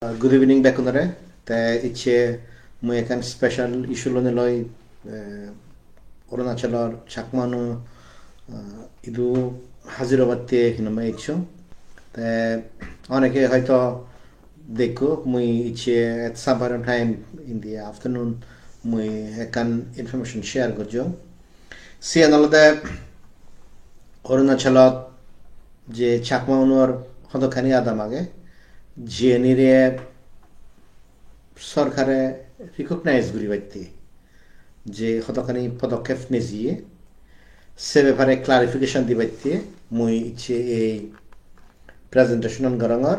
Good evening, Bekunare. Iche muekan special issue lone loi Arunachalor Chakmanu idu Hazirabate hinama icho. Oneke hoito dekho mui iche at some point of time in the afternoon mui ekan information share gojo. See another Arunachalot je Chakmanur hodokani adamage. জেনিরে সরকারে recognise করি বাইতে যে কতখানি পদক্ষেপ নিয়ে সে ব্যাপারে clarification দি বাইতে মুই ইচ্ছে এই প্রেজেন্টেশন গরঙর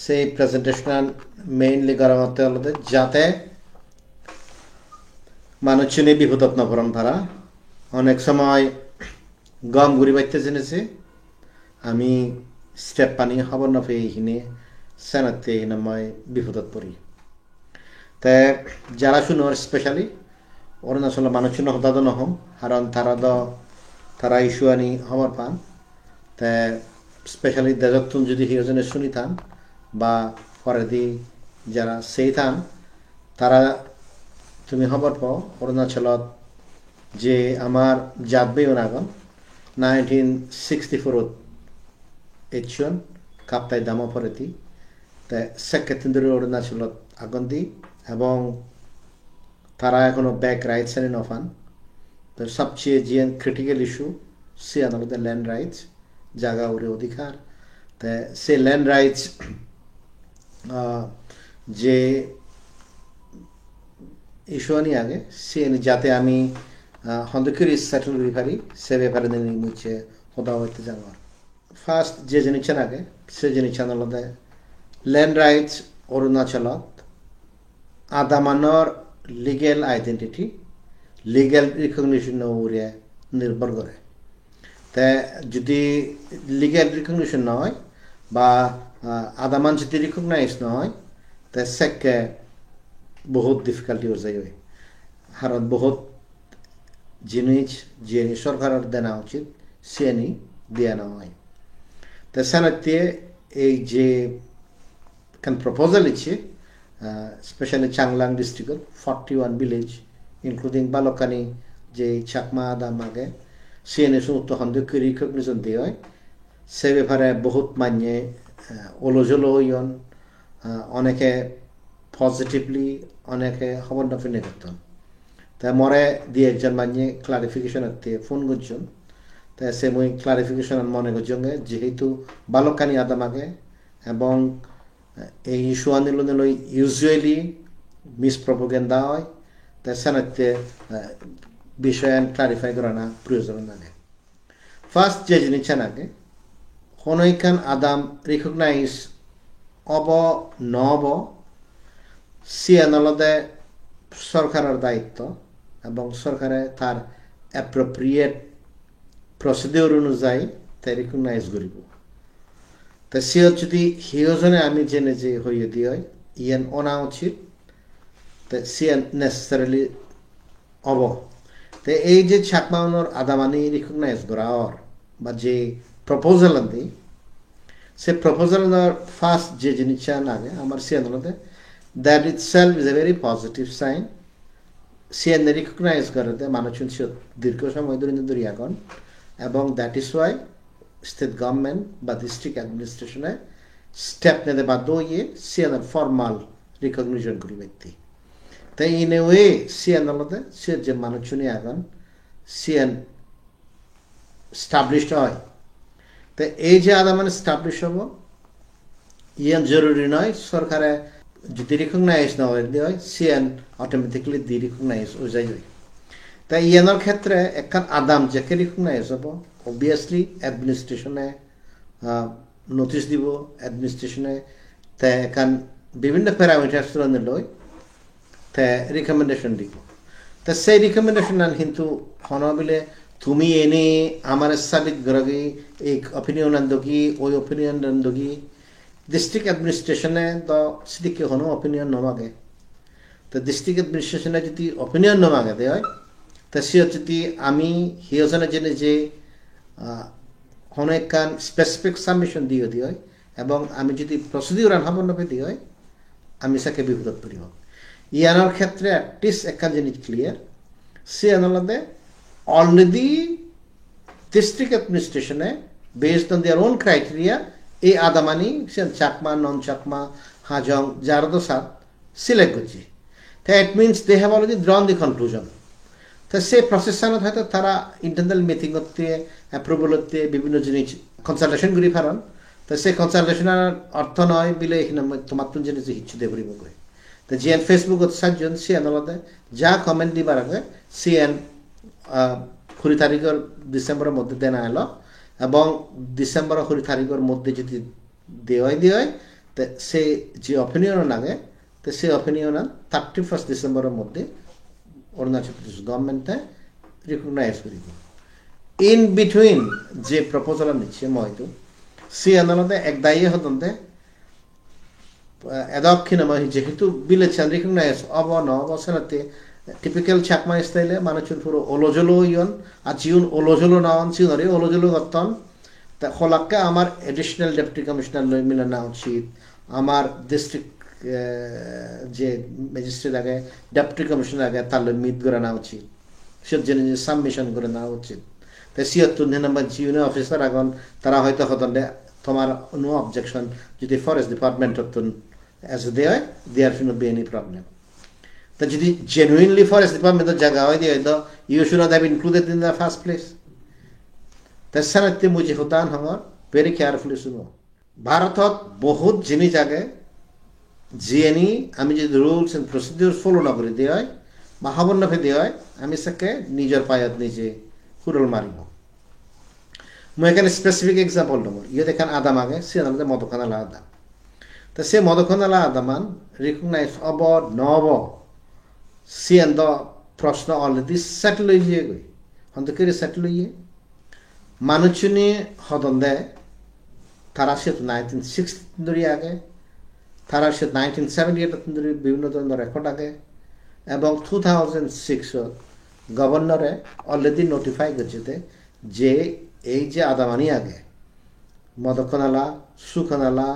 সেই প্রেজেন্টেশন মেইনলি গরঙতে হলে যাতে মানুষজনে বিপদত নপরণ ভাড়া অনেক সময় গম ঘুরি বাইতে জেনেছে আমি স্টেপ পানি খবর না পেয়ে হিনে সেনাতে হিনাময় বিপদত পড়ি তে যারা শুনোর স্পেশালি অরুণাচল মানুষ শুনো হতাদ নহম কারণ তারা ইস্যু আনি খবর পান তে স্পেশালি দেজতুন যদি হিজনে শুনিতাম বা পরে দি যারা সেই থান তারা তুমি খবর পাও অরুণাচলত যে আমার জাতবে ওনাগন 1964 Echon Kaptai Damaporeti, the secretary Arunachalot Agondi, Abong Tara Econo back rights and often the subchian critical issue, see another land rights, Jaga Uriodikar, the say land rights J Ishuani Age, see any Jate Ami Hondukuri settled rivari, Seve Paradini Muche, Hodawat Jangar. First, যে জিনিসের আগে সে জিনিসের হলো land rights অরুণাচলত আদামানর legal identity legal recognition উপরে নির্ভর করে তে যদি লিগেল রিকগনিশন নয় বা আদামান যদি রিকগনাইজ নয় তে সেকে বহুত ডিফিকাল্টি হয়ে যায় কারণ বহুত জিনিস যে সরকারের দেওয়া উচিত সে দিয়ে নেওয়া হয় The Senate এই যে can proposal ইচ্ছে especially Changlang district 41 village including Balokani যে চাকমা দামাগে সিএনএস তো হন্দুকি রিকগনিশন দিয়ে হয় সে ব্যাপারে বহুত মানে ওলোজলো হইন অনেকে পজিটিভলি অনেকে খবর না ফিনে করতেন তাই মরে দিয়ে একজন মানে ক্লারিফিকেশন হতে ফোন করছেন সে মই ক্লারিফিকেশন মনে করছঙ্গে যেহেতু বালকানি আদামাগে এবং এই ইস্যু আন্দোলন ইউজুয়ালি মিসপ্রপোগেন্ডা হয় তাই সেনাতে বিষয় ক্লারিফাই করা না প্রয়োজন লাগে ফার্স্ট যে জিনিস আগে কোনইখান আদাম রিকগনাইজ অব নব সিএনলদে সরকারের দায়িত্ব এবং সরকারে তার অ্যাপ্রোপ্রিয়েট প্রসিডিউর অনুযায়ী তাই রিকগনাইজ করিব তা সে যদি হিওজনে আমি জেনে যে হইয়ে দিয়ে ইয়ান অনা উচিত তা সে নেসেসারিলি অব তো এই যে ছাকমাউনর আদামানি রিকগনাইজ করা বা যে প্রপোজাল দিই সে প্রপোজালের ফার্স্ট যে জিনিসটা লাগে আমার সিএনলতে that itself is a very positive sign সিএন রিকগনাইজ করতে মানুষ দীর্ঘ সময় ধরে এখন এবং that is why state government বা ডিস্ট্রিক্ট অ্যাডমিনিস্ট্রেশনে স্টেপ নিতে বাধ্য হয়ে সিএন ফর্মাল রিকগনিশন করি ব্যক্তি তাই ইন এ ওয়ে সিএন আলাদা সে যে মানুষ এখন সিএন স্টাবলিশড হয় তো এই যে আদামান স্টাবলিশ হব ইয়ান জরুরি নয় সরকারে যদি রিকগনাইজ না হয়ে হয় সিএন অটোমেটিকলি দি রিকগনাইজ হয়ে যায় তাই ইয়ানোর ক্ষেত্রে একখান আদাম যাকে রিকগনাইজ হব অবভিয়াসলি অ্যাডমিনিস্ট্রেশনে নোটিশ দিব অ্যাডমিনিস্ট্রেশনে তাই এখান বিভিন্ন প্যারামিটার্স লই তাই রিকমেন্ডেশন দিব তা সেই রিকমেন্ডেশন কিন্তু হনবিলে তুমি এনে আমার সাবিত গরগি এই অপিনিয়ন আন্দগি ওই অপিনিয়ন আন্দগি ডিস্ট্রিক্ট অ্যাডমিনিস্ট্রেশনে তো সিদিকে হনো অপিনিয়ন নমাগে তো ডিস্ট্রিক্ট অ্যাডমিনিস্ট্রেশনে যদি অপিনিয়ন নমাগে দেয় তা সে যদি আমি হিওজনে জেনে যে অনেক স্পেসিফিক সাবমিশন দিয়ে হয় এবং আমি যদি প্রসিডিউর আনহাবন্ন পেতে হয় আমি সাকে বিপদত পড়িব ইয়ানোর ক্ষেত্রে অ্যাটলিস্ট একটা জিনিস ক্লিয়ার সে আনালদে অলরেডি ডিস্ট্রিক্ট অ্যাডমিনিস্ট্রেশনে based on their own criteria এই আদামানি সে চাকমা নন চাকমা হাজং যারদ সাত সিলেক্ট করছে that means they have already drawn the conclusion তো সে প্রসেসনত হয়তো তারা ইন্টারনাল মিটিং করতে অ্যাপ্রুভাল হতে বিভিন্ন জিনিস কনসালটেশন করি ফারন তো সে কনসালটেশনের অর্থ নয় বিলে এখানে তোমার জিনিস হিচ্ছু দিয়ে পড়িব কই তো জিএন ফেসবুকত সাতজন সিএন আলাদা যা কমেন্ট দিবার আগে সিএন 20 তারিখের ডিসেম্বরের মধ্যে দেন আলো এবং ডিসেম্বর 20 তারিখের মধ্যে যদি দেওয়াই তো সে যে অপিনিয়ন লাগে তো সে অপিনিয়ন 31 ডিসেম্বরের মধ্যে অরুণাচল প্রদেশ গভর্নমেন্টে রিকগনাইজ করিব ইন বিটুইন যে প্রপোজাল নিচ্ছে ময়তো সে আদালতে এক দায়ী হতন্তে এদক্ষিণময় যেহেতু বিলেছেন রিকগনাইজ অব ন অবসরতে টিপিক্যাল চাকমা স্টাইলে মানুষের পুরো ওলোজলো ইয়ন আর জিউন ওলোজলো নাওন সিউনরে ওলোজলো গতন তা হলাক্কে আমার এডিশনাল ডেপুটি কমিশনার লই মিলে না উচিত আমার ডিস্ট্রিক্ট যে ম্যাজিস্ট্রেট আগে ডেপুটি কমিশনার আগে তার লই মিট করে নেওয়া উচিত সে জেনে সাবমিশন করে নেওয়া উচিত তাই সিয়ত্তর নাম্বার জিউনে অফিসার আগন তারা হয়তো হতন্ডে তোমার নো অবজেকশন যদি ফরেস্ট ডিপার্টমেন্ট হতন অ্যাজ দেয় there should not be any problem তা যদি জেনুইনলি ফরেস্ট ডিপার্টমেন্টের জায়গা হয় দিয়ে হয়তো you should not have included in the first place তার সাথে মুঝে হতান হওয়ার ভেরি কেয়ারফুলি শুনো ভারতত বহুত জিনিস আগে জিএনি আমি যদি রুলস এন্ড প্রসিডিউর ফলো না করে দিয়ে হয় বা হবন্ন ফে দিয়ে হয় আমি সাকে নিজের পায়ত নিজে হুরল মারিব মই এখানে স্পেসিফিক এক্সাম্পল দেব ইয়ে দেখেন আদাম আগে সে আমাদের মদখানালা আদাম তা সে মদখানালা আদামান রিকগনাইজ অব নব সি এন দ প্রশ্ন অলরেডি সেটেল হয়ে গিয়ে গই হন্তকেরি সেটেল হইয়ে মানুষনি হদন দেয় তারা সে 1960 ধরে আগে তারা সে 1978 ধরে বিভিন্ন ধরনের রেকর্ড আগে এবং 2006 গভর্নরে অলরেডি নোটিফাই করছে যে এই যে আদামানি আগে মদকনালা সুখনালা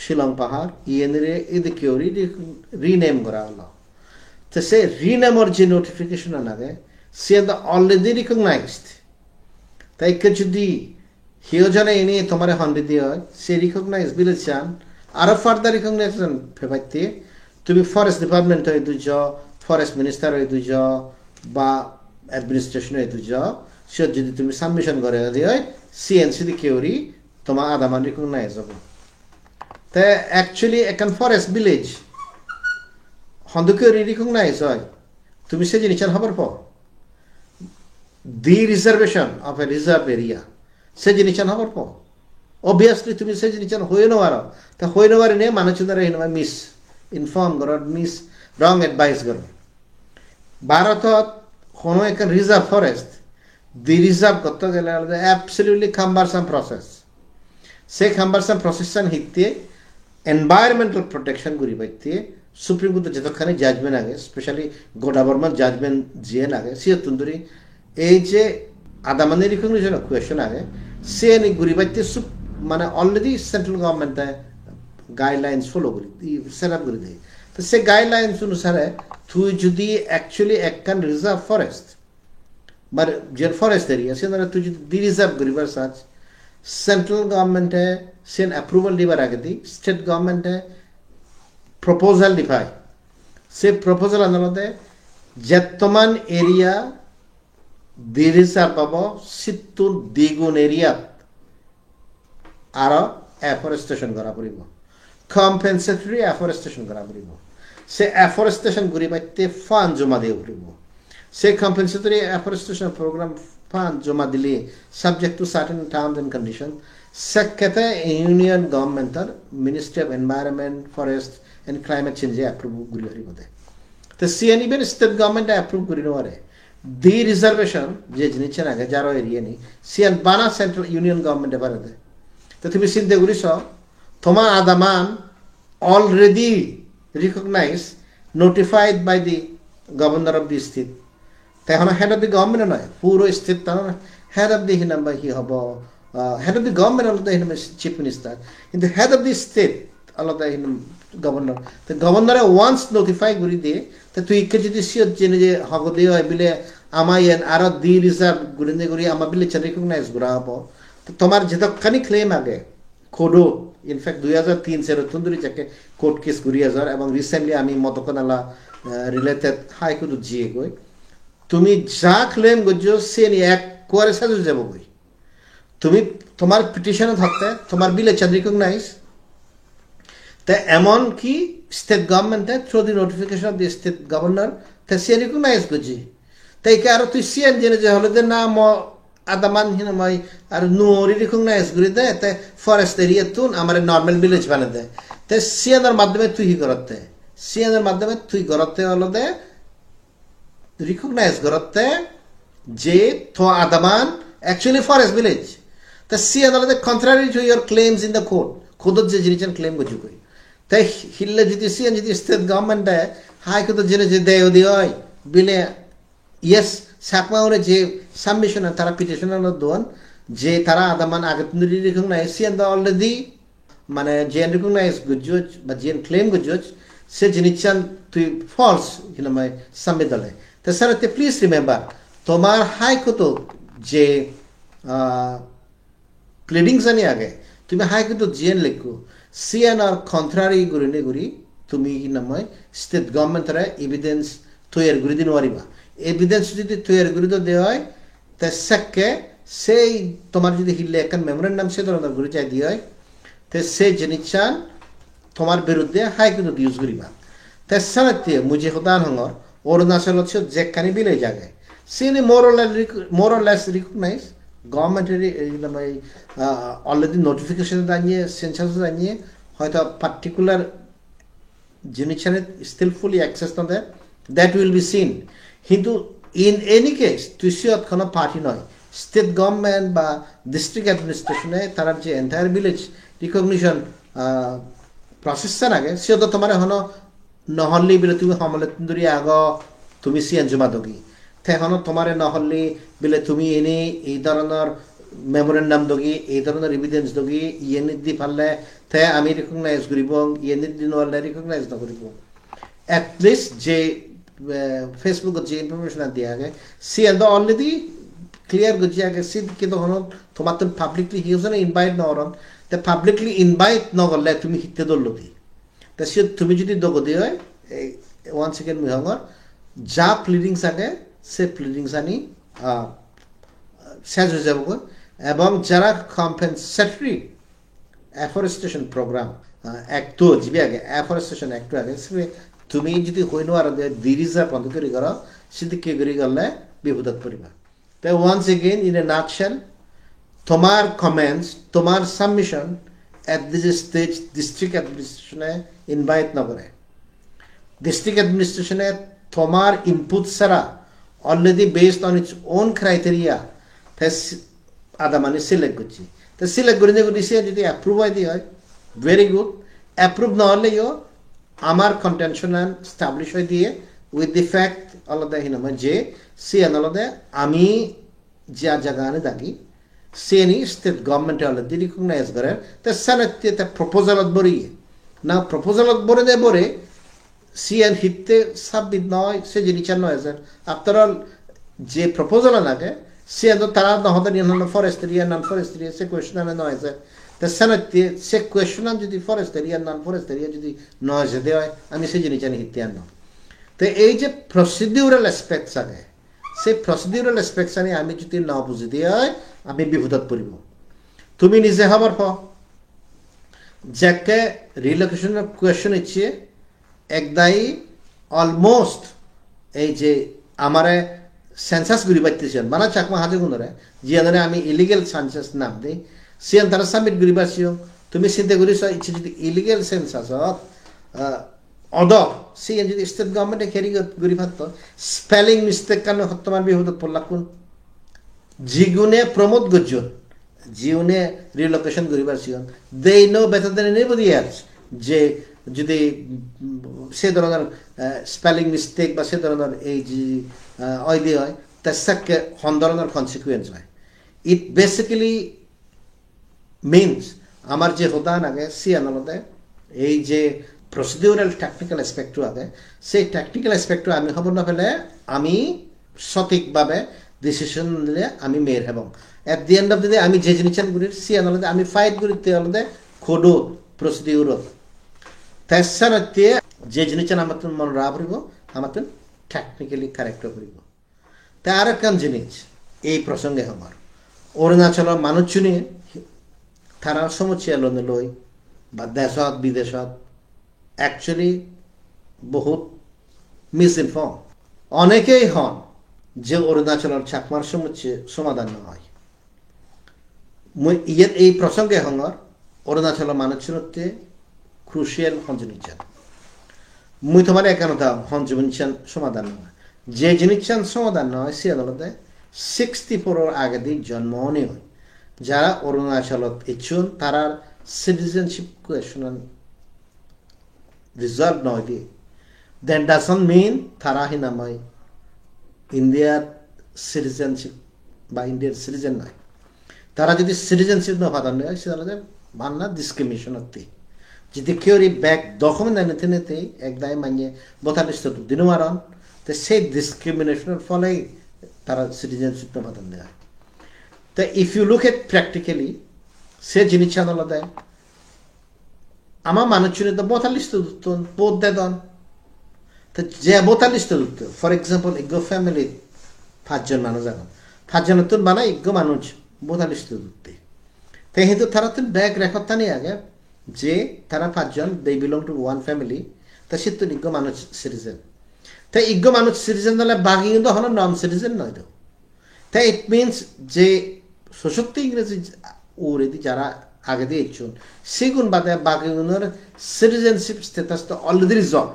শিলং পাহাড় ইয়েনরে এদিকে রিনেম করা হলো তো সে রিনেমর যে নোটিফিকেশন আগে সে অলরেডি রিকগনাইজড তাই যদি হিও জনে এনে তোমার হন্ডি দিয়ে হয় সে রিকগনাইজ বিলে চান আরো ফার্দার রিকগনাইজেশন ফেবাইতে তুমি ফরেস্ট ডিপার্টমেন্ট হয়ে দুজ ফরেস্ট মিনিস্টার হয়ে দুজ বা অ্যাডমিনিস্ট্রেশন হয়ে দুজ সে যদি তুমি সাবমিশন করে দিয়ে হয় সিএনসি দি কেউরি তোমার আদামান রিকগনাইজ হবে তা অ্যাকচুয়ালি এখন ফরেস্ট ভিলেজ হন্দকেউরি রিকগনাইজ হয় তুমি সে জিনিস হবার পর the reservation of a reserve area সে জিনিস হবার পর অবভিয়াসলি তুমি সে জিনিস হয়ে নেওয়ার তা হয়ে নেওয়ার নিয়ে মানুষের মিস ইনফর্ম করো মিস রং এডভাইস করো ভারতত কোনো একটা রিজার্ভ ফরেস্ট দি রিজার্ভ করতে গেলে অ্যাবসলিউটলি খাম্বারসাম প্রসেস সেই খাম্বারসাম প্রসেসন হিতে এনভায়রনমেন্টাল প্রোটেকশন করি পাইতে সুপ্রিম কোর্টে যতখানি জাজমেন্ট আগে স্পেশালি গোডা বর্মার জাজমেন্ট জিয়ে লাগে সিও তুন্দুরি এই যে আদামানি রিকগনিশন কোয়েশন আগে সে ঘুরি পাইতে মানে অলরেডি সেন্ট্রাল গভর্নমেন্টে গাইডলাইন্স ফলো করি সেট আপ করে দেয় তো সে গাইডলাইন্স অনুসারে তুই যদি অ্যাকচুয়ালি একখান রিজার্ভ ফরেস্ট মানে যে ফরেস্ট এরিয়া সে তুই যদি দি রিজার্ভ করিবার সাচ সেন্ট্রাল গভর্নমেন্টে সেন অ্যাপ্রুভাল দিবার আগে দি স্টেট গভর্নমেন্টে প্রপোজাল দিপায় সে প্রপোজাল আদালতে যেতমান এরিয়া দি রিজার্ভ পাব সিত্তুর দ্বিগুণ এরিয়াত আরো এফরেস্টেশন করা পড়িব কম্পেনসেটরি এফরেস্টেশন করা পড়িব সে এফরেস্টেশন করি পাইতে ফান্ড জমা দিয়ে পড়িব সে কম্পেনসেটরি এফরেস্টেশন প্রোগ্রাম ফান্ড জমা দিলে subject to certain terms and condition সেক্ষেত্রে ইউনিয়ন গভর্নমেন্টের ministry of environment forest and climate চেঞ্জে অ্যাপ্রুভ করি হরিব তো সিএন ইভেন স্টেট গভর্নমেন্টে অ্যাপ্রুভ করি নেওয়ারে দি রিজার্ভেশন যে জিনিস আগে যারো এরিয়া নেই সিএন বানা সেন্ট্রাল ইউনিয়ন গভর্নমেন্টে পারে দেয় তো তুমি চিন্তা করিস তোমার আদামান already recognize notified by the governor of the state তাই এখন হেড অফ দি গভর্নমেন্ট নয় পুরো স্টেট তার হেড অফ দি নাম্বার কি হব head of the government আলাদা হিনামে চিফ মিনিস্টার কিন্তু head of the state আলাদা হিনাম গভর্নর তো গভর্নরে ওয়ান্স নোটিফাই করে দিয়ে তো তুই ইকে যদি সিও জেনে যে হগ দিয়ে হয় বিলে আমায়েন আরো দি রিজার্ভ গুরিন্দে গুরি আমা বিলে চান রিকগনাইজ করা হবো তো তোমার যেতখানি ক্লেম আগে কোডো ইনফ্যাক্ট 2003 এর তন্দুরি যাকে কোর্ট কেস গুরি হাজার এবং রিসেন্টলি আমি মতকনালা রিলেটেড হাইকোর্ট জিয়ে গই তুমি যা ক্লেম করছো সে নিয়ে এক কোয়ারে সাজু যাব গই তুমি তোমার পিটিশনে থাকতে তোমার বিলে চান রিকগনাইজ তা এমন কি স্টেট গভর্নমেন্টে through the notification of the state governor তা সে রিকগনাইজ করছি তাই কি আরো তুই সিএন জেনে যে হলে যে না আদামান হিনামাই আর নুরি রিকগনাইজ করে দেয় তাই ফরেস্ট এরিয়া তুন আমার নর্মাল ভিলেজ বানিয়ে দেয় তাই সিএনের মাধ্যমে তুই কি করতে সিএনের মাধ্যমে তুই করতে হলো দে রিকগনাইজ করতে যে থো আদামান অ্যাকচুয়ালি ফরেস্ট ভিলেজ তা সিএন হলো they contrary to your claims in the court খুদত যে জিনিস ক্লেম করছি কই তাই হিললে যদি সিএন যদি স্টেট গভর্নমেন্টে হাইকোর্ট জেনে যে দেয় দি হয় বিলে ইয়েস সাকমাউরে যে সাবমিশন তারা পিটিশনার দোন যে তারা আদামান আগে তুই রিকগনাইজ সিএন দা অলরেডি মানে জেন রিকগনাইজ গুজজ বা জেন ক্লেম গুজজ সে জিনিসচান তুই ফলস হিনামাই সাবমিট দলে তো স্যার প্লিজ রিমেম্বার তোমার হাইকোর্ট যে প্লিডিংস আনি আগে তুমি হাইকোর্ট জেন লিখো সিএন আর কন্ট্রারি গুরিনে গুরি তুমি হিনামাই স্টেট গভর্নমেন্টরা এভিডেন্স তৈরি করে দিন পারিবা এভিডেন্স যদি তৈরি করে দেওয়া হয় তা সাককে সেই তোমার যদি হিললে একটা মেমোরেন্ডাম সে ধরনের ঘুরে চাই দিয়ে হয় তো সেই জিনিসচান তোমার বিরুদ্ধে হাইকোর্ট ইউজ করিবা তাই সানাতে মুঝে হদান হঙর অরুণাচল হচ্ছে যেখানে বিলে জায়গায় সিনি মোর অর লেস রিকগনাইজ গভর্নমেন্টের অলরেডি নোটিফিকেশন জানিয়ে সেন্সাস জানিয়ে হয়তো পার্টিকুলার জিনিসচানে স্কিলফুলি অ্যাক্সেস না দেয় দ্যাট উইল বি সিন কিন্তু ইন এনি কেস তুই সিয়ত কোনো পার্টি নয় স্টেট গভর্নমেন্ট বা ডিস্ট্রিক্ট অ্যাডমিনিস্ট্রেশনে তারা যে এন্টায়ার ভিলেজ রিকগনিশন প্রসেসটা আগে সিয়ত তোমার হনো নহল্লি বিলে তুমি সমলে তুন্দুরি আগ তুমি সিএন জমা দগি তেখনো তোমার নহল্লি বিলে তুমি এনে এই ধরনের মেমোরেন্ডাম দগি এই ধরনের এভিডেন্স দগি ইয়েনিত দি পারলে তে আমি রিকগনাইজ করিব ইয়েনিত দি নহলে রিকগনাইজ নকরিব এটলিস্ট যে ফেসবুকত যে ইনফরমেশন দিয়া আগে সিএন দা অলরেডি ক্লিয়ার করছি আগে সিদ কিন্তু হন তোমার তো পাবলিকলি হিউজ না ইনভাইট নরন তে পাবলিকলি ইনভাইট নগরলে তুমি হিতে দল দি তা সে তুমি যদি দগ দি হয় ওয়ান সেকেন্ড মিহঙ্গর যা প্লিডিংস আগে সে প্লিডিংস আনি শেষ হয়ে যাব এবং যারা কম্পেনসেটরি এফরেস্টেশন প্রোগ্রাম অ্যাক্ট যিবি আগে এফরেস্টেশন অ্যাক্ট আগে তুমি যদি হইনো আর দিরিজা বন্ধ করে কর সেদিকে করে গেলে বিপদত পড়িবা তাই once again in a nutshell তোমার কমেন্টস তোমার submission at this stage district অ্যাডমিনিস্ট্রেশনে ইনভাইট না করে ডিস্ট্রিক্ট অ্যাডমিনিস্ট্রেশনে তোমার ইনপুট ছাড়া already based on its own criteria আদামানি সিলেক্ট করছি তো সিলেক্ট করে দিয়ে যদি অ্যাপ্রুভ হয় দিয়ে হয় ভেরি গুড অ্যাপ্রুভ না হলেও আমার কন্টেনশন স্টাবলিশ হয়ে দিয়ে উইথ দি ফ্যাক্ট আলাদা হিনামা যে সিএন আলাদা আমি যা জায়গানে থাকি সিএনই স্টেট গভর্নমেন্টে অলরেডি রিকগনাইজ করে তা সানাতে তা প্রপোজালত বরিয়ে না প্রপোজালত বরে দেয় বরে সিএন হিতে সাবমিট নয় সে জিনিস নয় স্যার আফটার অল যে প্রপোজাল নাগে সিএন তো তারা নহতে নিয়ে ফরেস্ট এরিয়া নন ফরেস্ট এরিয়া সে কোয়েশন নয় স্যার তা সানাতে সে কোয়েশন যদি ফরেস্ট এরিয়া নন ফরেস্ট এরিয়া যদি নয় যে দেওয়া আমি সেই জিনিস হিতে আন তো এই যে প্রসিডিউরাল অ্যাসপেক্টস আগে সেই প্রসিডিউরাল অ্যাসপেক্টস আনি আমি যদি না বুঝি দিয়ে হয় আমি বিপদত পড়িব তুমি নিজে হবার প যাকে রিলোকেশনের কোয়েশন ইচ্ছে একদাই অলমোস্ট এই যে আমারে সেন্সাস ঘুরি পাইতেছেন মানে চাকমা হাজে গুণরে যিয়ে আমি ইলিগেল সেন্সাস নাম দিই সিয়ান তারা সাবমিট ঘুরি পাইছিও তুমি চিন্তা করিস ইচ্ছে যদি ইলিগেল সেন্সাস অদ সিএন যদি স্টেট গভর্নমেন্টে খেরি ঘুরি পারত স্পেলিং মিস্টেক কারণে হত্যমান বিপদত পড়লা কোন জিগুনে প্রমোদ গজ্জন জিউনে রিলোকেশন ঘুরি পারছিও they know better than anybody else যে যদি সে ধরনের স্পেলিং মিস্টেক বা সে ধরনের এই যে অয়দি হয় তার সাথে হন ধরনের কনসিকুয়েন্স হয় ইট বেসিক্যালি মিনস আমার যে হোদান আগে সিয়ান আলাদা এই যে প্রসিডিউরাল টেকনিক্যাল অ্যাসপেক্টও আগে সেই টেকনিক্যাল অ্যাসপেক্টও আমি খবর না পেলে আমি সঠিকভাবে ডিসিশন নিলে আমি মেয়ের এবং at the end of the day আমি যে জিনিসের গুলির সিয়ান আলাদা আমি ফাইট গুলিতে আলাদা খোডো প্রসিডিউরত তাছাড়া যে জিনিসের আমার মনে রাখা পড়ব আমার টেকনিক্যালি কারেক্ট করিব তা আর একখান জিনিস এই প্রসঙ্গে আমার অরুণাচলের মানুষজনে তারা সমস্যা লই বা দেশত বিদেশত অ্যাকচুয়ালি বহুত মিসইনফর্ম অনেকেই হন যে অরুণাচলের চাকমার সমস্যা সমাধান হয় এই প্রসঙ্গে হঙর অরুণাচলের মানুষজনতে ক্রুশিয়াল হঞ্জনিচান মুই তোমার একানতা হঞ্জনিচান সমাধান নয় যে জিনিসচান সমাধান নয় সে আদালতে 64 আগে দিয়ে জন্ম হয় যারা অরুণাচলত ইচ্ছুন তারার সিটিজেনশিপ কোয়েশন রিজলভ নয় দিয়ে দেন ডাজন্ট মিন তারা হিনাময় ইন্ডিয়ার সিটিজেনশিপ বা ইন্ডিয়ার সিটিজেন নয় তারা যদি সিটিজেনশিপ না পাতান হয় সেটা মান্না ডিসক্রিমিনেশন হতে যদি কেউ ব্যাক ডকুমেন্ট নিতে নিতে একদায় মানিয়ে বোতালিস্ত দিনও মারণ তো সেই ডিসক্রিমিনেশনের ফলেই তারা সিটিজেনশিপ না পাতান দেয় তো if you look at practically সে জিনিস আলাদা আমার মানুষের তো বোতালিস্ত দুতন বোধ দেদন তো যে বোতালিস্ত দুত ফর এক্সাম্পল ইগো ফ্যামিলি 5 জন মানুষ এখন 5 জনের তুন বানায় ইগো মানুষ বোতালিস্ত দুতে তো কিন্তু তারা তো ব্যাক রেকর্ড তা নিয়ে আগে যে তারা 5 জন they belong to one family তা সে তো ইগো মানুষ সিটিজেন তাই ইগো মানুষ সিটিজেন হলে বাকি কিন্তু হলো নন সিটিজেন নয় তো তাই ইট মিনস যে সশক্ত ইংরেজি ওরেদি যারা আগে দিয়ে ইচ্ছুন সেগুন বাদে বাকিগুলোর সিটিজেনশিপ স্ট্যাটাস তো অলরেডি রিজলভ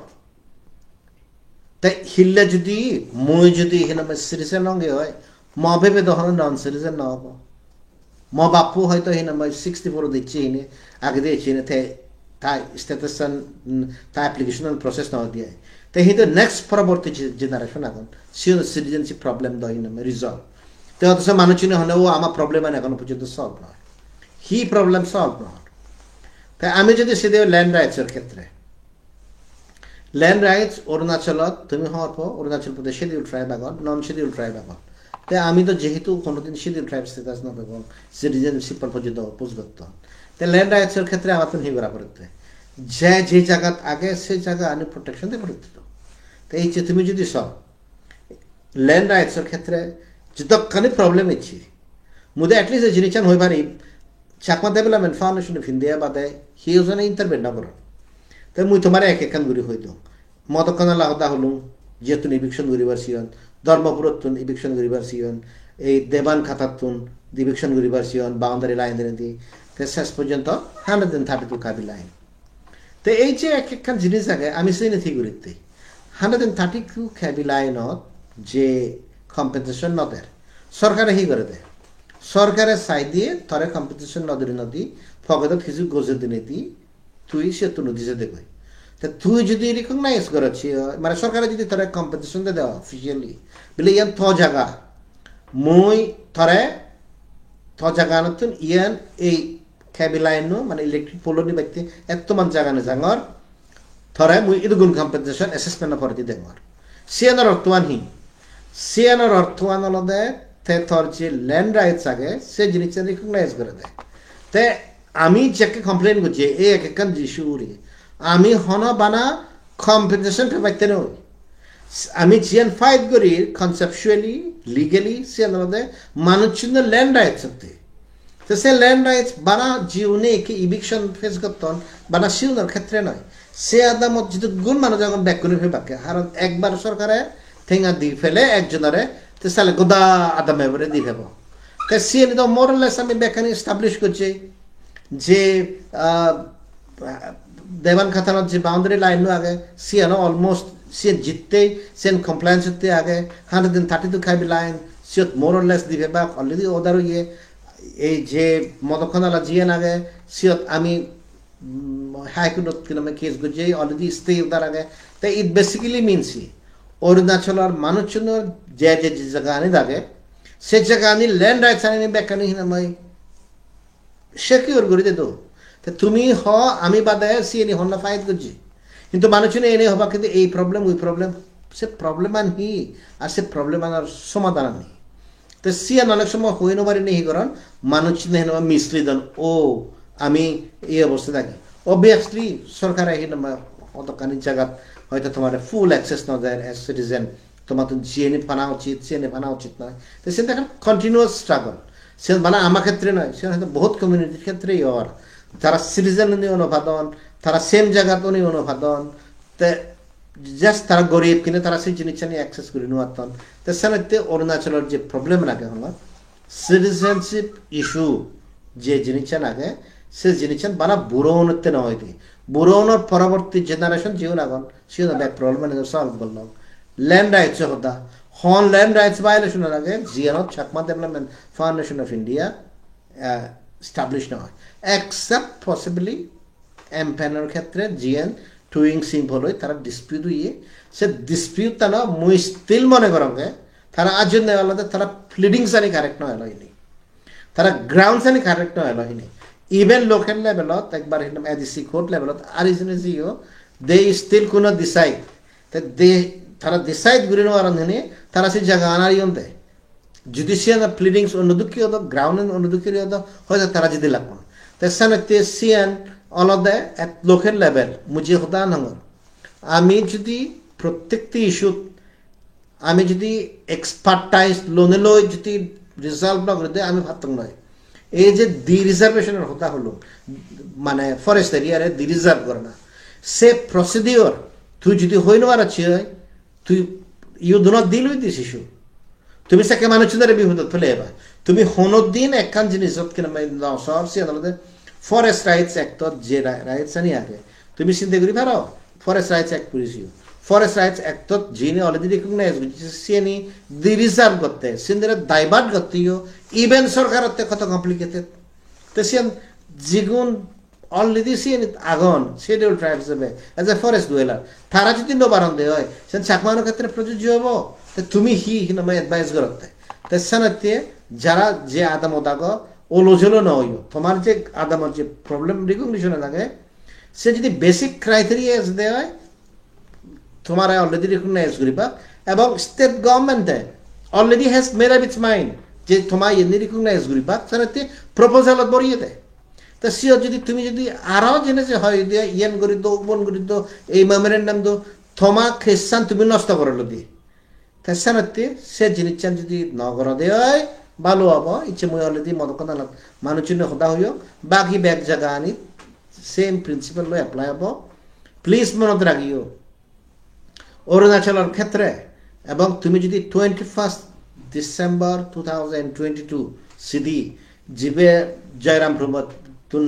তাই হিল্লা যদি মই যদি এখানে সিটিজেন অঙ্গে হয় ম ভেবে তখন নন সিটিজেন না হবো ম বাপু হয়তো এখানে 64 দিচ্ছি এনে আগে দিয়েছি এনে তাই স্ট্যাটাস তা অ্যাপ্লিকেশন প্রসেস না দিয়ে তাই কিন্তু নেক্সট পরবর্তী জেনারেশন এখন সে সিটিজেনশিপ প্রবলেম দই নামে রিজলভ তো অথচ মানুষ চিনে হলেও আমার প্রবলেম এখনো পর্যন্ত সলভ নয় হি প্রবলেম সলভ নয় তাই আমি যদি সেদিকে ল্যান্ড রাইটসের ক্ষেত্রে ল্যান্ড রাইটস অরুণাচলত তুমি হওয়ার পর অরুণাচল প্রদেশ শিডিউল ট্রাইব আগত নন শিডিউল ট্রাইব আগত তাই আমি তো যেহেতু কোনোদিন শিডিউল ট্রাইব স্ট্যাটাস না পাবো সিটিজেনশিপ পর্যন্ত পুষবত তাই ল্যান্ড রাইটসের ক্ষেত্রে আমার তো হিগরা পড়তে যে জায়গা আগে সেই জায়গা আমি প্রোটেকশন দিয়ে পড়তে তো এই যে তুমি যদি সব ল্যান্ড রাইটসের ক্ষেত্রে যতখানি প্রবলেম ইচ্ছি মুদে অ্যাটলিস্ট এই জিনিস হয়ে পারি Chakma Development Foundation of India বাদে হি ওজনে ইন্টারভেন না করেন তাই মুই তোমার একখান গুড়ি হইতো মতক্ষণ লাহদা হলুম যেহেতু ইভিকশন করিবার সিয়ন ধর্মপুরতুন ইভিকশন করিবার সিয়ন এই দেবান খাতাতুন ইভিকশন করিবার সিয়ন বাউন্ডারি লাইন দিয়ে শেষ পর্যন্ত 132 কাবি লাইন তো এই যে একখান জিনিস আগে আমি সেই নেথি করিতে 132 কাবি লাইনত যে কম্পেনসেশন নদের সরকারে হি করে দেয় সরকারের সাই দিয়ে থরে কম্পেনসেশন নদী ফগত কিছু গজে দিনে দি তুই সে তো নদী যে দেখবে তা তুই যদি রিকগনাইজ করছি মানে সরকারে যদি থরে কম্পেনসেশন দিয়ে দেওয়া অফিসিয়ালি বলে ইয়ান থ জায়গা মই থরে থ জায়গা নতুন ইয়ান এই ক্যাবি লাইন মানে ইলেকট্রিক পোলনি ব্যক্তি এতমান জায়গা নে জাঙর থরে মুই ইদগুন কম্পেনসেশন অ্যাসেসমেন্ট পড়তি দেঙর সিয়ানোর অর্থওয়ান হি সিয়ানোর অর্থওয়ান হলদে তে থর যে ল্যান্ড রাইটস আগে সে জিনিসটা রিকগনাইজ করে দেয় তে আমি যাকে কমপ্লেন করছি এই একখান জিসুরি আমি হন বানা কম্পেনসেশন পাইতে নই আমি জিয়ান ফাইট করি কনসেপচুয়ালি লিগালি সিয়ান হলদে মানুষ ল্যান্ড রাইটস হতে তো সে ল্যান্ড রাইটস বানা জিউনে কি ইভিকশন ফেস করতন বানা শিউনের ক্ষেত্রে নয় সে আদামত যদি গুণ মানুষ যখন ব্যাক করে ফেলে বাকি কারণ একবার সরকারে ঠেঙা দি ফেলে একজনের তো সালে গোদা আদামে বলে দি ফেব তো সে তো মোরালেস আমি ব্যাখ্যানি এস্টাবলিশ করছি যে দেবান খাতানোর যে বাউন্ডারি লাইন আগে সিয়ানো অলমোস্ট সে জিততেই সেন কমপ্লায়েন্স হতে আগে 132 খাইবি লাইন সিয়ত মোরালেস দি ফেবা অলরেডি ওদার ইয়ে এই যে মদক্ষণালা জিয়ান আগে সিয়ত আমি হাইকোর্টত কিনা কেস করছি অলরেডি স্টে ওদার আগে তো ইট বেসিক্যালি মিনস অরুণাচলের মানুষজনের যে যে জায়গা আনি থাকে সে জায়গা আনি ল্যান্ড রাইটস আনি ব্যাখ্যানি হিনাময় সিকিউর করে দে তো তুমি হ আমি বাদে সিএনি হন না ফাইট করছি কিন্তু মানুষ এনে হবা কিন্তু এই প্রবলেম ওই প্রবলেম সে প্রবলেম আন হি আর সে প্রবলেম আনার সমাধান আনি তো সিয়ান অনেক সময় হই নবারি নেই কারণ মানুষ নেহেন মিসলিদন ও আমি এই অবস্থা থাকি অবভিয়াসলি সরকার আহি অতখানি জায়গাত হয়তো তোমার ফুল অ্যাক্সেস না দেয় অ্যাজ সিটিজেন তোমার তো জিএনএ ফানা উচিত সিএনএ ফানা উচিত নয় তো সেটা এখন কন্টিনিউয়াস স্ট্রাগল সে মানে আমার ক্ষেত্রে নয় সে হয়তো বহুত কমিউনিটির ক্ষেত্রেই হওয়ার তারা সিটিজেন নিয়ে অনুবাদন তারা সেম জায়গাতে নিয়ে অনুবাদন তে জাস্ট তারা গরিব কিন্তু তারা সেই জিনিসটা নিয়ে অ্যাক্সেস করে নেওয়াতন তো সেনাতে অরুণাচলের যে প্রবলেম রাখে হলো সিটিজেনশিপ ইস্যু যে জিনিসটা রাখে সে জিনিসটা বানা বুড়ো উন্নতি না হয়নি বুড়ো উন্নত পরবর্তী জেনারেশন যেও লাগন সেও না এক প্রবলেম সলভ করলাম ল্যান্ড রাইটস হতা হন ল্যান্ড রাইটস ভায়োলেশনের আগে জিয়ানত Chakma Development Foundation of India establish না হয় এক্সেপ্ট পসিবলি এমপ্যানের ক্ষেত্রে জিএন টুইং সিম্পল হয়ে তারা ডিসপিউট হইয়ে সে ডিসপিউট তা না মুই স্টিল মনে করঙ্গে তারা আজ আলাদা তারা প্লিডিংস আনি কারেক্ট নয় হয়নি তারা গ্রাউন্ডস আনি কারেক্ট নয় হয়নি ইভেন লোকাল লেভেলত একবার এডিসি কোর্ট লেভেলত আর ইজনেজিও দে স্টিল কোনো ডিসাইড দে তারা ডিসাইড করে নেওয়ার তারা সেই জায়গা আনার ইয়ন্তে জুডিশিয়াল প্লিডিংস অনুদুঃখী হতো গ্রাউন্ড অনুদুঃখী হতো হয়তো তারা যদি লাগবো তেসানতে সিএন অলদে এট লোকাল লেভেল মুজি হতা নাঙর আমি যদি প্রত্যেকটি ইস্যুত আমি যদি এক্সপার্টাইজ লোনে লই যদি রিজলভ না করে দেয় আমি ভাবতাম নয় এই যে দি রিজার্ভেশনের হতা হলো মানে ফরেস্ট এরিয়ারে দি রিজার্ভ করে না সে প্রসিডিওর তুই যদি হই নেওয়ার আছে তুই you do not deal with this issue তুমি সাকে মানুষদের বিপদ ফেলে এবার তুমি হনদিন একখান জিনিস সব সে ফরেস্ট রাইটস অ্যাক্ট যে রাইটস আনি আগে তুমি চিন্তা করি পারো ফরেস্ট রাইটস অ্যাক্ট করেছি ফরেস্ট রাইটস অ্যাক্ট যিনি অলরেডি রিকগনাইজ করছে সিএনি দি রিজার্ভ করতে সিন্ধের দায়বাদ করতেও ইভেন সরকারতে কত কমপ্লিকেটেড তো সিয়ান যেগুন অলরেডি সিএনি আগন শিডিউল ট্রাইবস হবে এজ এ ফরেস্ট ডুয়েলার তারা যদি নবারণ দেয় হয় সে চাকমানোর ক্ষেত্রে প্রযোজ্য হবো তুমি হি এডভাইস করতে তেসানাতে যারা যে আদাম ওদাগ ওলোঝলো না হইও তোমার যে আদামের যে প্রবলেম রিকগনিশনে লাগে সে যদি বেসিক ক্রাইটেরিয়া দেয় হয় তোমার অলরেডি রিকগনাইজ করিবা এবং স্টেট গভর্নমেন্টে already has made up its mind যে তোমার এমনি রিকগনাইজ করিবা সেনাতে প্রপোজালত বড়িয়ে দেয় তা সিও যদি তুমি যদি আরও জেনেছে হয় দিয়ে ইয়ান করি দো বন করি দো এই মেমোরেন্ডাম দো থমা খ্রিস্টান তুমি নষ্ট করলো দিয়ে তেসানাতে সে জিনিসটা যদি নগর দেয় ভালো হবো ইচ্ছে মই অলরেডি মদকনা মানুষের হতা হইও বাকি ব্যাগ জায়গা আনি সেম প্রিন্সিপাল লয় এপ্লাই হবো প্লিজ মনত রাখিও অরুণাচলের ক্ষেত্রে এবং তুমি যদি 21 ডিসেম্বর 2022 সিডি জিবে জয়রাম প্রমোদ তুন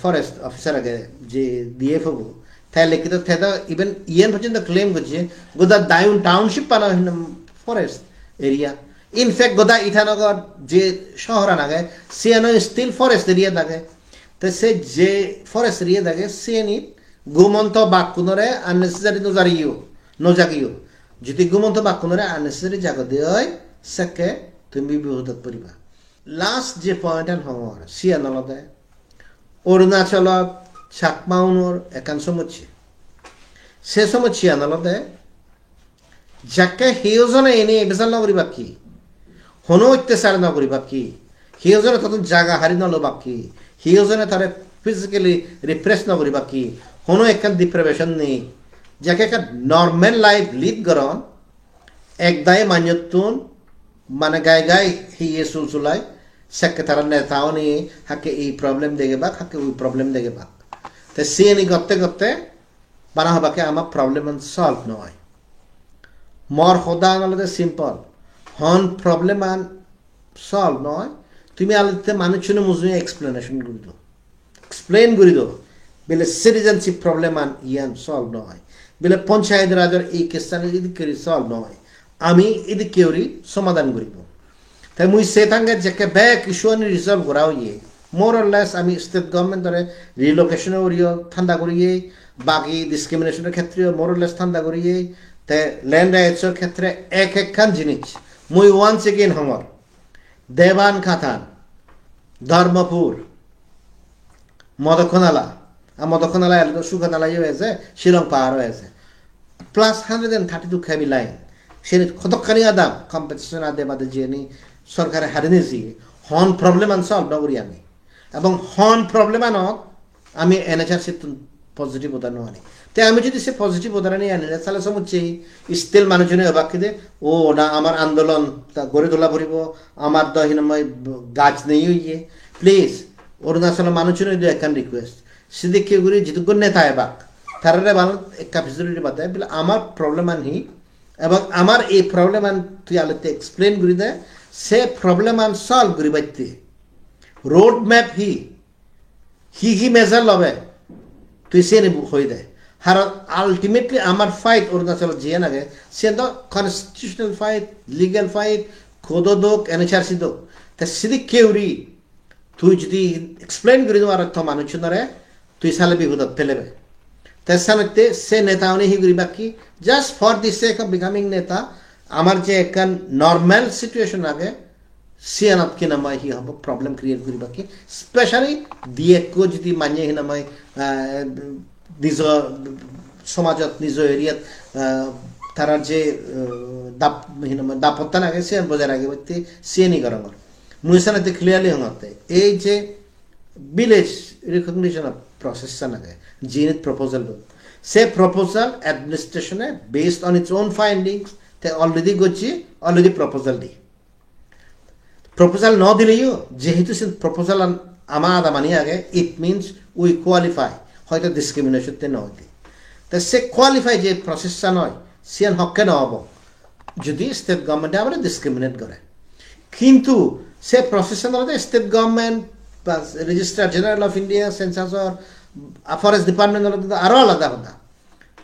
ফরেস্ট অফিসার আগে যে ডিএফ হবো তাই লিখিত থেদা ইভেন ইয়েন পর্যন্ত ক্লেম করছে গোদা দায়ুন টাউনশিপ পানা ফরেস্ট এরিয়া ইনফ্যাক্ট গোদা ইথানগর যে শহর আনাগে সিএনও স্টিল ফরেস্ট এরিয়া থাকে তো সে যে ফরেস্ট এরিয়া থাকে সিএনই গুমন্ত বাক্যনরে আননেসেসারি নজাগিও যদি গুমন্ত বাক্যনরে আননেসেসারি জায়গা দিয়ে হয় সেকে তুমি বিপদত পড়িবা লাস্ট যে পয়েন্ট হওয়ার সিএনলতে অরুণাচলত চাকমাউনোর একান সমুচ্ছি সে সমুচ্ছি আনালতে যাকে সিওজনে এনে বেচার নকরিবা কি হনো অত্যাচার নকরিবা কি সিওজনে তত জাগা হারি নলবা কি সিওজনে তারে ফিজিক্যালি রিপ্রেস নকরিবা কি হনো একখান ডিপ্রেভেশন নেই যাকে একটা নর্মাল লাইফ লিড করন একদায় মান্যতুন মানে গায়ে গায়ে হিয়ে চুলচুলাই সেকে তারা নেতাও নিয়ে হাকে এই প্রবলেম দেখে বাক হাকে ওই প্রবলেম দেখে বাক তো সিএনি করতে করতে বানা হবাকে আমার প্রবলেম সলভ নয় মর হদা আনলে সিম্পল হন প্রবলেম আন সলভ নয় তুমি আলাদা মানুষের মুজুয়ে এক্সপ্লেনেশন করে দো এক্সপ্লেন করে দো বেলে সিটিজেনশিপ প্রবলেম আন ইয়ান সলভ নয় বেলে পঞ্চায়েত রাজের এই কেসটা এদিকে সলভ নয় আমি এদিকে সমাধান করিব তাই মুই সে থাঙ্গে যে ব্যাক ইস্যু আনি রিজলভ করাও ইয়ে মোর অর লেস আমি স্টেট গভর্নমেন্টরে রিলোকেশনের উড়িও ঠান্ডা করিয়ে বাকি ডিসক্রিমিনেশনের ক্ষেত্রে মোর অর লেস ঠান্ডা করিয়ে তে ল্যান্ড রাইটসের ক্ষেত্রে একখান জিনিস মুই ওয়ান্স এগেন হমর দেবান খাতান ধর্মপুর মদকনালা আর মদকনালা এলাকা সুখানালা হয়েছে শিলং পাহাড় হয়েছে প্লাস 132 km লাইন সে কতখানি আদাম কম্পিটিশন আদে বাদে যিনি সরকারে হারে নিয়েছি হন প্রবলেম আন সলভ নকরি আমি এবং হন প্রবলেম আনত আমি এনএচআরসি পজিটিভ উদাহরণ আনি তাই আমি যদি সে পজিটিভ উদাহরণ আনি তাহলে সমুচ্ছে স্টিল মানুষজনে বাকি দে ও না আমার আন্দোলন গড়ে তোলা পড়ব আমার দহিনময় গাছ নেই ইয়ে প্লিজ অরুণাচলের মানুষজনে একখান রিকোয়েস্ট সিদ্দিকি গুরি যেটুকু নেতা এবাক তারা ভালো একটা ফিজিলিটি বাদ দেয় আমার প্রবলেম আনহি এবং আমার এই প্রবলেম আন তুই আলোতে এক্সপ্লেন করি দে সে প্রবলেম আন সলভ করি বাইতে রোড ম্যাপ হি মেজার লবে তুই সে হয়ে দেয় আর আলটিমেটলি আমার ফাইট অরুণাচল যে নাগে সে তো কনস্টিটিউশনাল ফাইট লিগাল ফাইট খোদো দোক এনএচআরসি দোক তা সিদি কেউরি তুই যদি এক্সপ্লেন করি দেওয়ার অর্থ মানুষজনরে তুই সালে বিপদত ফেলেবে তাই সামনে সে নেতা উনি হি করি বাকি just for the sake of becoming নেতা আমার যে একখান নর্মাল সিচুয়েশন আগে সিয়ানত কি নামায় হি হব প্রবলেম ক্রিয়েট করি বাকি স্পেশালি দিয়েকো যদি মানিয়ে হি নামায় নিজ সমাজত নিজ এরিয়াত তারা যে দাপত্তা নাগে সিয়ান বজায় রাখে বলতে সিয়ানি গরমর মুইসানাতে ক্লিয়ারলি হতে এই যে ভিলেজ রিকগনিশন অফ প্রসেস নাগে জিনিত প্রপোজাল সে প্রপোজাল অ্যাডমিনিস্ট্রেশনে based on its own findings তে অলরেডি করছি অলরেডি প্রপোজাল দি প্রপোজাল ন দিলেও যেহেতু সে প্রপোজাল আমার আদা মানি আগে ইট মিনস উই কোয়ালিফাই হয়তো ডিসক্রিমিনেশনতে নয় তা সে কোয়ালিফাই যে প্রসেসটা নয় সিয়ান হককে নহব যদি স্টেট গভর্নমেন্টে আমরা ডিসক্রিমিনেট করে কিন্তু সে প্রসেসের মধ্যে state government registrar general of India সেন্সাসর ফরেস্ট ডিপার্টমেন্ট আরও আলাদা কথা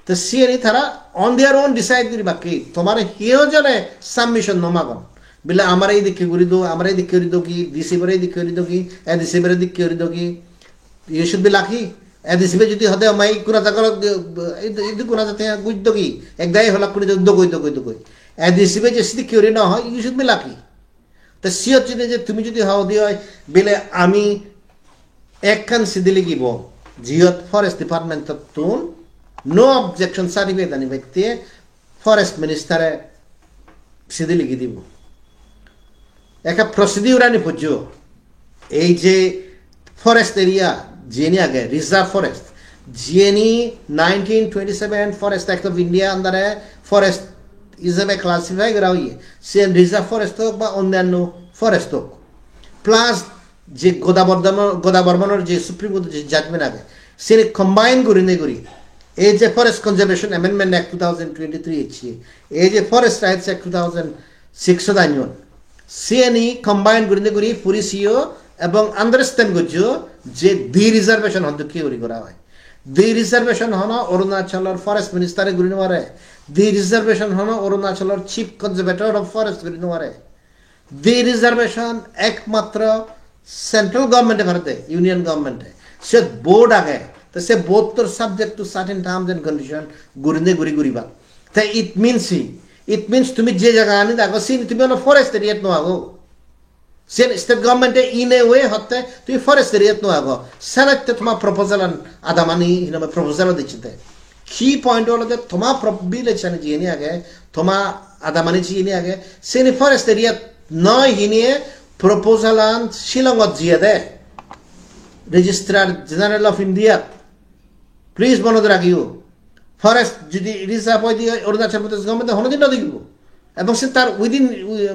তো সিয়ানি তারা অন দেয়ার ওন ডিসাইড করি বাকি তোমার হিও জনে সাবমিশন নমাগন বিলে আমার এই দিকে ঘুরি দো আমার এই দিকে ঘুরি দো কি ডিসিবের এই দিকে ঘুরি দো কি এ ডিসিবের দিকে ঘুরি দো কি ইউ শুড বি লাকি এ ডিসিবে যদি হতে মাই কোনা জায়গা এই কোনা যাতে গুজ দো কি এক দায় হলা করে দো কই এ ডিসিবে যে দিকে ঘুরি না হয় ইউ শুড বি লাকি তো সিও যদি যে তুমি যদি হাও দি হয় বিলে আমি একখান সিদিলি গিব জিওত ফরেস্ট ডিপার্টমেন্ট তুন নো অবজেকশন সার্টিফিকেট আনি ব্যক্তি ফরেস্ট মিনিস্টারে সিদিলি গি দিব একটা প্রসিডিউর আনি পুজো এই যে ফরেস্ট এরিয়া যিনি আগে রিজার্ভ ফরেস্ট যিনি 1927 ফরেস্ট অ্যাক্ট অফ ইন্ডিয়া আন্ডারে ফরেস্ট হিসেবে ক্লাসিফাই করা হইয়ে সে রিজার্ভ ফরেস্ট হোক বা অন্যান্য ফরেস্ট হোক প্লাস যে গোদাবর্মনের যে সুপ্রিম কোর্টের যে জাজমেন্ট আগে সে কম্বাইন করি নে করি এই যে ফরেস্ট কনজারভেশন অ্যামেন্ডমেন্ট অ্যাক্ট 2023 ইচ্ছি এই যে ফরেস্ট রাইটস অ্যাক্ট 2006 আইন সিএনই কম্বাইন করি পুরি সিও এবং আন্ডারস্ট্যান্ড করছো যে দি রিজার্ভেশন হন কি করা হয় দি রিজার্ভেশন হন অরুণাচলের ফরেস্ট মিনিস্টারে ঘুরি নেওয়ারে দি রিজার্ভেশন হন অরুণাচলের চিফ কনজারভেটর অফ ফরেস্ট ঘুরি নেওয়ারে দি রিজার্ভেশন একমাত্র সেন্ট্রাল গভর্নমেন্টে ভারতে ইউনিয়ন গভর্নমেন্টে সে বোর্ড আগে তো সে বোর্ড তোর subject to certain terms and condition ঘুরিবা তাই ইট মিনস তুমি যে জায়গা আনি দেখো সিন তুমি হলো ফরেস্ট এরিয়াত নো আগো সেন স্টেট গভর্নমেন্টে ইন এ ওয়ে হতে তুমি ফরেস্ট এরিয়াত নো আগো সেনাতে তোমার প্রপোজাল আদামানি হিনামে প্রপোজাল দিচ্ছে কি পয়েন্ট হলো যে তোমার বিল এখানে জিয়ে আগে তোমার আদামানি জিয়ে আগে সেন ফরেস্ট এরিয়াত নয় হিনিয়ে প্রপোজাল আন শিলংত জিয়ে দে registrar general of India please মনে রাখিও ফরেস্ট যদি রিজার্ভ হয়ে দিয়ে অরুণাচল প্রদেশ গভর্নমেন্ট হনদিন না দেখব এবং সে তার উইদিন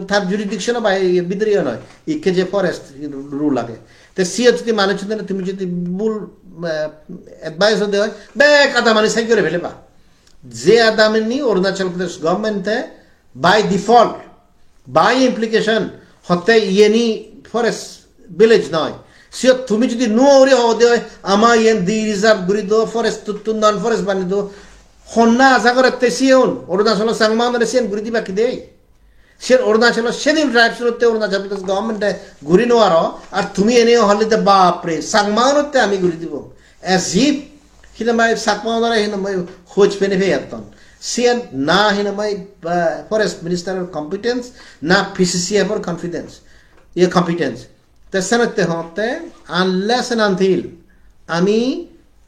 তার জুরিডিকশন বা ভিতরেও নয় ইকে যে ফরেস্ট রুল লাগে তো সিও যদি মানুষ তুমি যদি মূল অ্যাডভাইস হতে হয় ব্যাক আদামানি সাইন করে ফেলেবা যে আদামানি Arunachal Pradesh গভর্নমেন্টে by default by implication হতে ইয়েনি ফরেস্ট ভিলেজ নয় সিও তুমি যদি নো ওরে হতে হয় আমার ইয়েন দি রিজার্ভ ঘুরি দো ফরেস্ট তুন নন ফরেস্ট বানি দো হন্না আশা করে তেসিয়ন অরুণাচল সাংমানের সিয়ান ঘুরি দিবা কি দেই সে অরুণাচল সেদিন ট্রাইবস হতে অরুণাচল প্রদেশ গভর্নমেন্টে ঘুরি নেওয়ার আর তুমি এনে হলিতে বাপরে সাংমানতে আমি ঘুরি দিব এজ ইফ হিনামাই সাকমানরে হিনামাই খোঁজ পেনে ফে এতন সিয়ান না হিনামাই ফরেস্ট মিনিস্টারের কম্পিটেন্স না পিসিসিএফ এর কনফিডেন্স কম্পিটেন্স তেসানতে হতে আনলেস এন্ড আনটিল আমি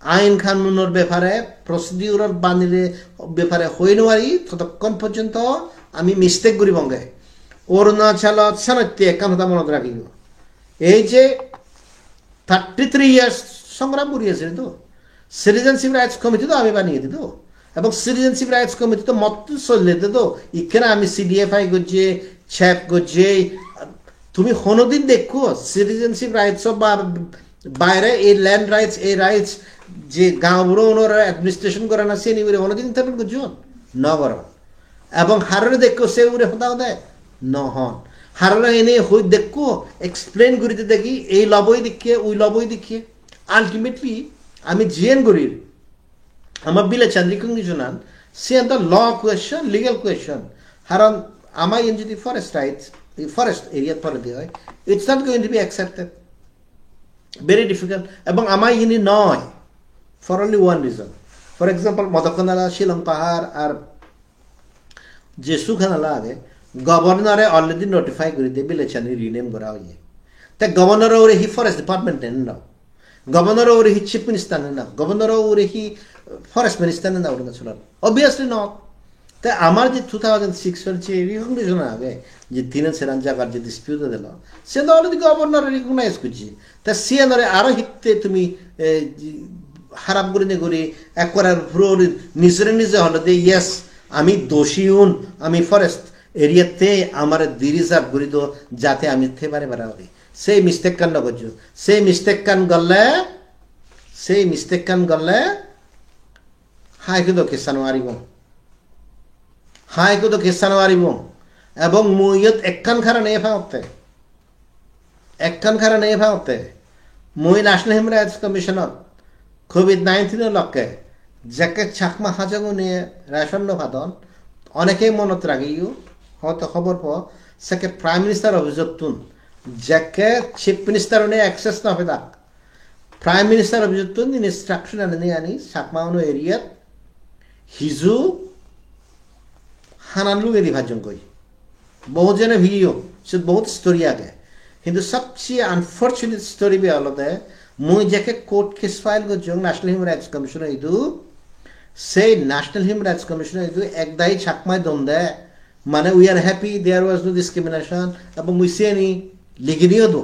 আইন কানুনের ব্যাপারে প্রসিডিউরের বানিলে ব্যাপারে হই নোৱাৰি ততক্ষণ পর্যন্ত আমি মিস্টেক করি বঙ্গে অরুণাচলত সানত্যে একখান কথা মনত রাখিব এই যে 33 ইয়ার্স সংগ্রাম করিয়েছিল তো সিটিজেনশিপ রাইটস কমিটি তো আমি বানিয়ে দিত এবং সিটিজেনশিপ রাইটস কমিটি তো মত চললে তো এখানে আমি সিডিএফআই করছি ছ্যাপ করছি তুমি কোনোদিন দেখো সিটিজেনশিপ রাইটস বা বাইরে এই ল্যান্ড রাইটস এই রাইটস যে গাঁওগুলো ওনারা অ্যাডমিনিস্ট্রেশন করে না সে নিবে কোনোদিন ইন্টারভিউ করছো ন করো এবং হারে দেখো সে উড়ে হতাও দেয় নহন হারে এনে হই দেখো এক্সপ্লেন করিতে দেখি এই লবই দেখিয়ে ওই লবই দেখিয়ে আলটিমেটলি আমি জিএন করি আমার বিলেচান রিকগনিশনাল সে the law question legal question কারণ আমার ইন যদি ফরেস্ট রাইটস এই ফরেস্ট এরিয়া পরে দিয়ে হয় it's not going to be accepted very difficult এবং আমার ইনি নয় for only one reason for example মদকনালা শিলং পাহাড় আর যে সুখানালা আগে গভর্নরে অলরেডি নোটিফাই করে দিয়ে বিলেচানি রিনেম করা হয়ে তা গভর্নর ওরে হি ফরেস্ট ডিপার্টমেন্ট নাও গভর্নর ওরে হি চিফ মিনিস্টার নাও গভর্নর ওরে হি forest minister now Arunachal obviously not তাই আমার যে 2006 এর যে রিকগনিশন আগে যে তিন সেরান জায়গার যে ডিসপিউট দিল সে তো অলরেডি গভর্নর রিকগনাইজ করছে তা সে নরে আরো হিতে তুমি খারাপ করে নে করি একবার পুরো নিজের নিজে হলো যে ইয়েস আমি দোষী হুন আমি ফরেস্ট এরিয়াতে আমার রিজার্ভ করে দো যাতে আমি থেবারে বেড়া হই সেই মিস্টেক কান করছো সেই মিস্টেক কান গলে হাই কিন্তু কেসানো আরিব হাই কিন্তু কেসানো আরিব এবং মুইয়ত একখান খারা নেই ভাঙতে মুই ন্যাশনাল হিউম্যান রাইটস কমিশনত কোভিড-19 লক্ষ্যে যাকে চাকমা হাজাগো নিয়ে রেশন ভাদন অনেকেই মনত রাখিও হয়তো খবর পাও সেকে প্রাইম মিনিস্টার অভিযোগ তুন যাকে চিফ মিনিস্টার নিয়ে অ্যাক্সেস না হবে তাক প্রাইম মিনিস্টার অভিযোগ তুন ইনস্ট্রাকশন আনি চাকমা এরিয়াত হিজু হানানলু এরি ভাজন কই বহুত জনে ভিডিও সে বহুত স্টোরি আগে কিন্তু সবচেয়ে আনফর্চুনেট স্টোরি বি হলতে মুই যাকে কোর্ট কেস ফাইল করছি ন্যাশনাল হিউম্যান রাইটস কমিশন ইদু সেই ন্যাশনাল হিউম্যান রাইটস কমিশন ইদু একদাই ছাকমায় দম দেয় মানে we are happy there was no discrimination এবং মুই সে নি লিখে দিও তো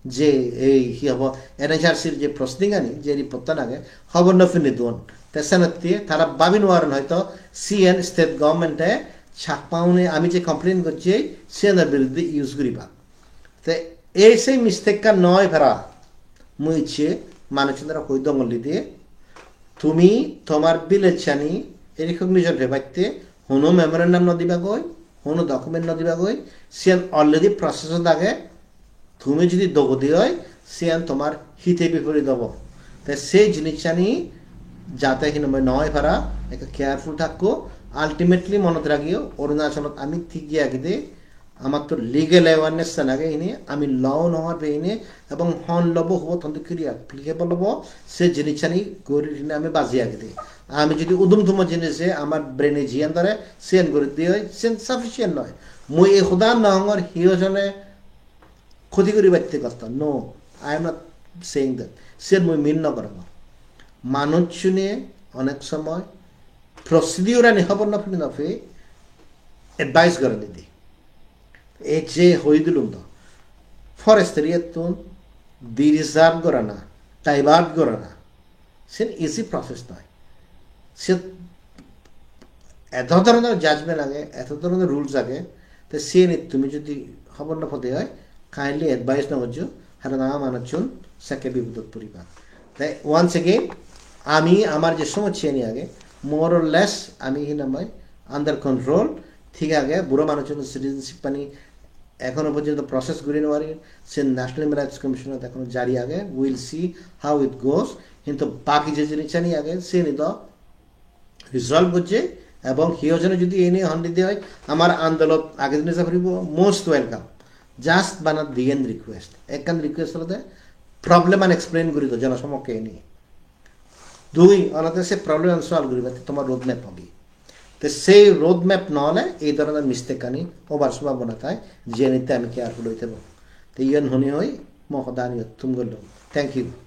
যে এই কি হব এনএইচআরসির যে প্রসিডিং আনি যে রিপোর্ট আগে খবর নফিনি দোন তেসানত্তি তারা বাবিন ওয়ারেন হয়তো সিএন স্টেট গভর্নমেন্টে ছাকমাউনে আমি যে কমপ্লেন করছি সিএনের বিরুদ্ধে ইউজ করিবা তো এই সেই মিস্টেকটা নয় ফেরা মুই ইচ্ছে মানুষেরা কই দঙ্গলি দিয়ে তুমি তোমার বিলেচানি রিকগনিশন ভেবাইতে কোনো মেমোরেন্ডাম নদিবা গই কোনো ডকুমেন্ট নদিবা গই সিএন অলরেডি প্রসেসত আগে তুমি যদি দগদি হয় সিএন তোমার হিতে বিপরীত হব তাই সেই জিনিসটানি যাতে হিনময় নয় ফেরা একটা কেয়ারফুল থাকো আলটিমেটলি মনত রাখিও অরুণাচলত আমি ঠিক গিয়ে আগে আমার তো লিগেল অ্যাওয়ারনেস নাগে ইনি আমি লও নহর বেইনে এবং হন লব হব তন্ত্র ক্রিয়া অ্যাপ্লিকেবল হব সে জিনিসটানি করে আমি বাজি আগে দিই আমি যদি উদমতুম জিনিসে আমার ব্রেনে জিয়ান ধরে সেন করে দিয়ে সেন সাফিসিয়েন্ট নয় মই এই খুদান নহর হিওজনে ক্ষতি করি বাড়তে কথা no I am not saying that সেন মই মিন নকরব মানুষ শুনে অনেক সময় প্রসিডিউর আনি খবর নফি নফে এডভাইস করে দিদি এই যে হই দিলুম তো ফরেস্ট এরিয়াতুন দি রিজার্ভ করে না টাইবার্ট করে না সে ইজি প্রসেস নয় সে এত ধরনের জাজমেন্ট আগে এত ধরনের রুলস আগে তো সে তুমি যদি খবর না ফতে হয় কাইন্ডলি এডভাইস না করছো হ্যাঁ না মানুষজন সাকে বিপদত পরিবার তাই ওয়ান্স এগেইন আমি আমার যে সমস্যা নিয়ে আগে মোর অর লেস আমি হিনামাই আন্ডার কন্ট্রোল ঠিক আগে বুড়ো মানুষজন সিটিজেনশিপ পানি এখনো পর্যন্ত প্রসেস করে নেওয়ার সে ন্যাশনাল হিউম্যান রাইটস কমিশনত এখনো জারি আগে উইল সি হাউ ইট গোস কিন্তু বাকি যে জিনিসটা নিয়ে আগে সে নিত রিজলভ করছে এবং হিওজনে যদি এই নিয়ে হন্ডি দিয়ে হয় আমার আন্দোলন আগে দিনে যা করিব most welcome just বানাত Digen request একখান রিকোয়েস্ট হলে প্রবলেম আন এক্সপ্লেন করি তো জনসমক্ষে এই নিয়ে দুই অনাতে সে প্রবলেম সলভ করিবা তোমার রোড ম্যাপ হবে তো সেই রোড ম্যাপ নহলে এই ধরনের মিস্টেক আনি হবার সম্ভাবনা থাকে যে নিতে আমি কেয়ারফুল হইতে পারবো তো ইয়ন হনি হই mo hodani tumgolo. Thank you.